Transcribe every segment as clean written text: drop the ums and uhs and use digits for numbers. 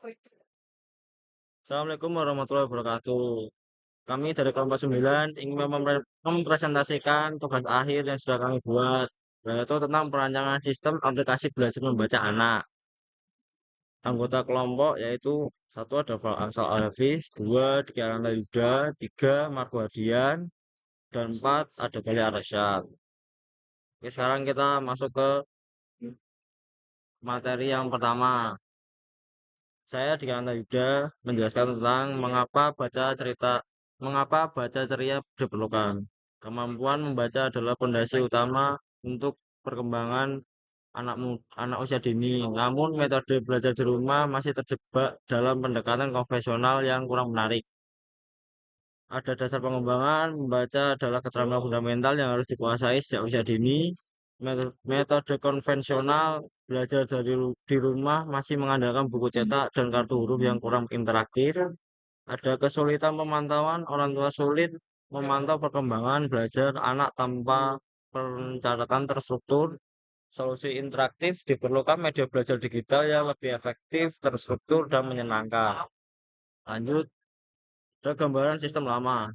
Assalamualaikum warahmatullahi wabarakatuh. Kami dari kelompok 9 ingin mempresentasikan tugas akhir yang sudah kami buat, yaitu tentang perancangan sistem aplikasi belajar membaca anak. Anggota kelompok yaitu satu ada Aksal Alhafiz, dua Diki Alanda Yuda, tiga Marco Hadian, dan empat ada Gali Arsyad. Oke, sekarang kita masuk ke materi yang pertama. Saya di Kananta Yuda menjelaskan tentang mengapa baca ceria diperlukan. Kemampuan membaca adalah fondasi utama untuk perkembangan anak usia dini. Namun metode belajar di rumah masih terjebak dalam pendekatan konvensional yang kurang menarik. Ada dasar pengembangan, membaca adalah keterampilan fundamental yang harus dikuasai sejak usia dini. Metode konvensional belajar di rumah masih mengandalkan buku cetak dan kartu huruf yang kurang interaktif. Ada kesulitan pemantauan, orang tua sulit memantau perkembangan belajar anak tanpa pencatatan terstruktur. Solusi interaktif diperlukan media belajar digital yang lebih efektif, terstruktur, dan menyenangkan. Lanjut, ada gambaran sistem lama.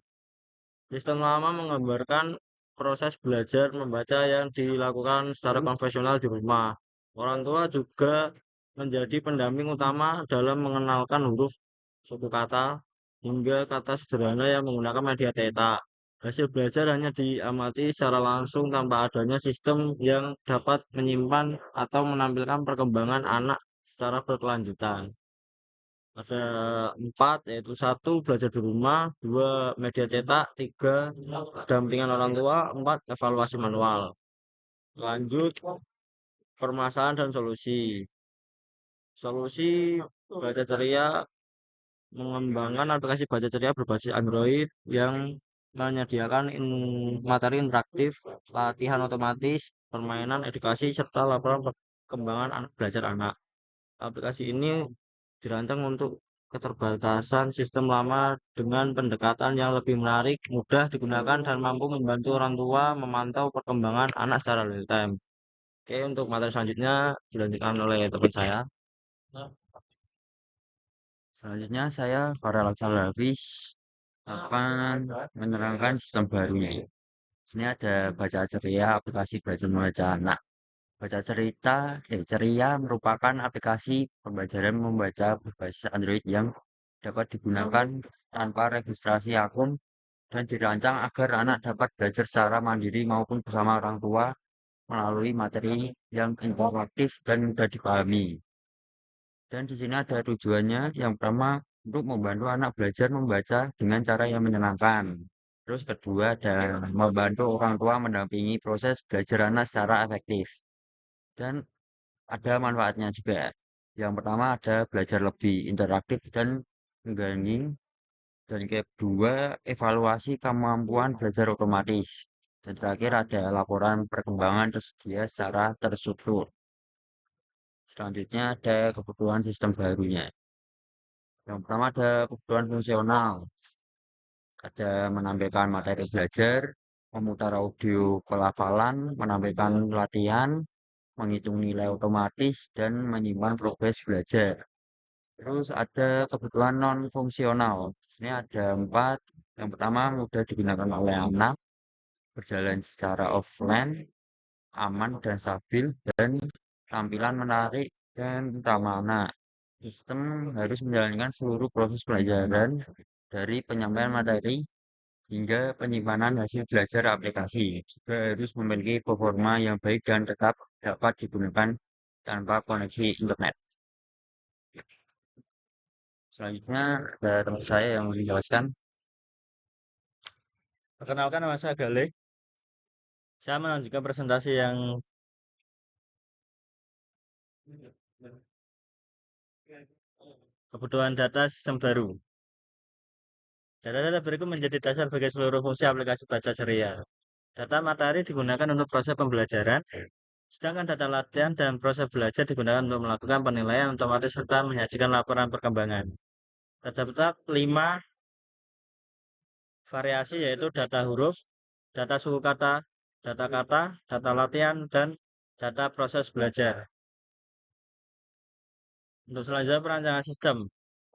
Sistem lama menggambarkan proses belajar membaca yang dilakukan secara konvensional di rumah. Orang tua juga menjadi pendamping utama dalam mengenalkan huruf, suku kata, hingga kata sederhana yang menggunakan media cetak. Hasil belajar hanya diamati secara langsung tanpa adanya sistem yang dapat menyimpan atau menampilkan perkembangan anak secara berkelanjutan. Ada empat, yaitu satu belajar di rumah, dua media cetak, tiga dampingan orang tua, empat evaluasi manual. Lanjut permasalahan dan solusi. Solusi baca ceria mengembangkan aplikasi baca ceria berbasis Android yang menyediakan materi interaktif, latihan otomatis, permainan, edukasi, serta laporan perkembangan belajar anak. Aplikasi ini dirancang untuk keterbatasan sistem lama dengan pendekatan yang lebih menarik, mudah digunakan, dan mampu membantu orang tua memantau perkembangan anak secara real time. Oke, untuk materi selanjutnya dilanjutkan oleh teman saya. Selanjutnya saya Farel Hafiz akan menerangkan sistem barunya. Sini ada baca ceria aplikasi belajar membaca anak. Ceria merupakan aplikasi pembelajaran membaca berbasis Android yang dapat digunakan tanpa registrasi akun dan dirancang agar anak dapat belajar secara mandiri maupun bersama orang tua melalui materi yang interaktif dan mudah dipahami. Dan di sini ada tujuannya. Yang pertama, untuk membantu anak belajar membaca dengan cara yang menyenangkan. Terus kedua, ada membantu orang tua mendampingi proses belajar anak secara efektif. Dan ada manfaatnya juga. Yang pertama ada belajar lebih interaktif dan mengganggu. Dan kedua, evaluasi kemampuan belajar otomatis. Dan terakhir ada laporan perkembangan tersedia secara terstruktur. Selanjutnya ada kebutuhan sistem barunya. Yang pertama ada kebutuhan fungsional. Ada menampilkan materi belajar, memutar audio pelafalan, menampilkan latihan, menghitung nilai otomatis, dan menyimpan progres belajar. Terus ada kebutuhan non-fungsional. Di sini ada empat. Yang pertama mudah digunakan oleh anak, berjalan secara offline, aman dan stabil, dan tampilan menarik dan ramah anak. Sistem harus menjalankan seluruh proses pelajaran dari penyampaian materi hingga penyimpanan hasil belajar aplikasi. Juga harus memiliki performa yang baik dan tetap dapat digunakan tanpa koneksi internet. Selanjutnya ada teman saya yang menjelaskan. Perkenalkan, nama saya Gale. Saya melanjutkan presentasi yang kebutuhan data sistem baru. Data-data berikut menjadi dasar bagi seluruh fungsi aplikasi baca ceria. Data materi digunakan untuk proses pembelajaran, sedangkan data latihan dan proses belajar digunakan untuk melakukan penilaian otomatis serta menyajikan laporan perkembangan. Terdapat 5 variasi, yaitu data huruf, data suku kata, data latihan, dan data proses belajar. Untuk selanjutnya perancangan sistem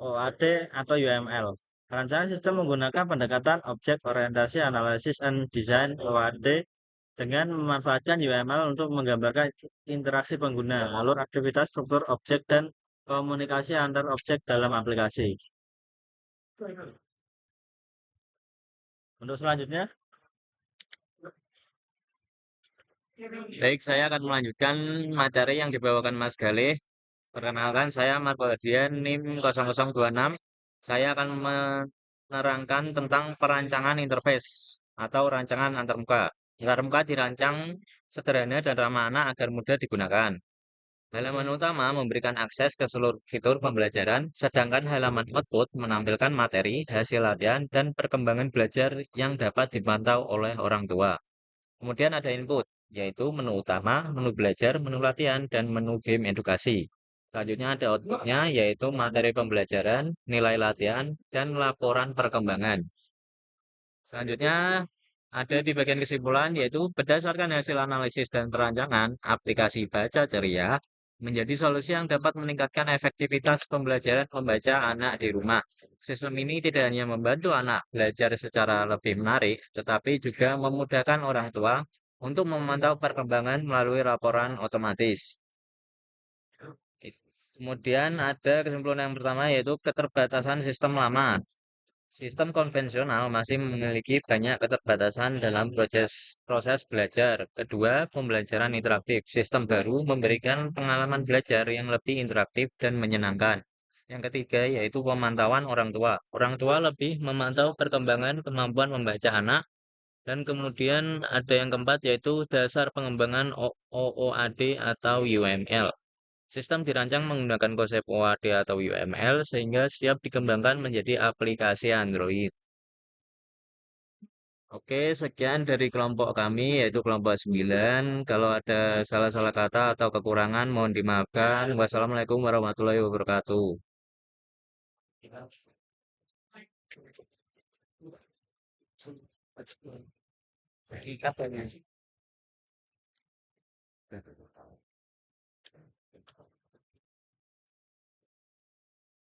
OAD atau UML. Perancangan sistem menggunakan pendekatan objek orientasi analisis and design OAD dengan memanfaatkan UML untuk menggambarkan interaksi pengguna, alur aktivitas, struktur objek, dan komunikasi antar objek dalam aplikasi. Untuk selanjutnya, Baik, saya akan melanjutkan materi yang dibawakan Mas Galih. Perkenalkan, saya Marco Herdian, NIM 0026. Saya akan menerangkan tentang perancangan interface atau rancangan antarmuka. Antarmuka dirancang sederhana dan ramah anak agar mudah digunakan. Halaman utama memberikan akses ke seluruh fitur pembelajaran, sedangkan halaman output menampilkan materi, hasil latihan, dan perkembangan belajar yang dapat dipantau oleh orang tua. Kemudian ada input, yaitu menu utama, menu belajar, menu latihan, dan menu game edukasi. Selanjutnya ada outputnya, yaitu materi pembelajaran, nilai latihan, dan laporan perkembangan. Selanjutnya ada di bagian kesimpulan, yaitu berdasarkan hasil analisis dan perancangan, aplikasi Baca Ceria menjadi solusi yang dapat meningkatkan efektivitas pembelajaran membaca anak di rumah. Sistem ini tidak hanya membantu anak belajar secara lebih menarik, tetapi juga memudahkan orang tua untuk memantau perkembangan melalui laporan otomatis. Kemudian ada kesimpulan yang pertama yaitu keterbatasan sistem lama. Sistem konvensional masih memiliki banyak keterbatasan dalam proses proses belajar. Kedua, pembelajaran interaktif. Sistem baru memberikan pengalaman belajar yang lebih interaktif dan menyenangkan. Yang ketiga, yaitu pemantauan orang tua. Orang tua lebih memantau perkembangan kemampuan membaca anak. Dan kemudian ada yang keempat, yaitu dasar pengembangan OOAD atau UML. Sistem dirancang menggunakan konsep OAD atau UML sehingga siap dikembangkan menjadi aplikasi Android. Oke, sekian dari kelompok kami yaitu kelompok 9. Kalau ada salah-salah kata atau kekurangan mohon dimaafkan. Wassalamualaikum warahmatullahi wabarakatuh.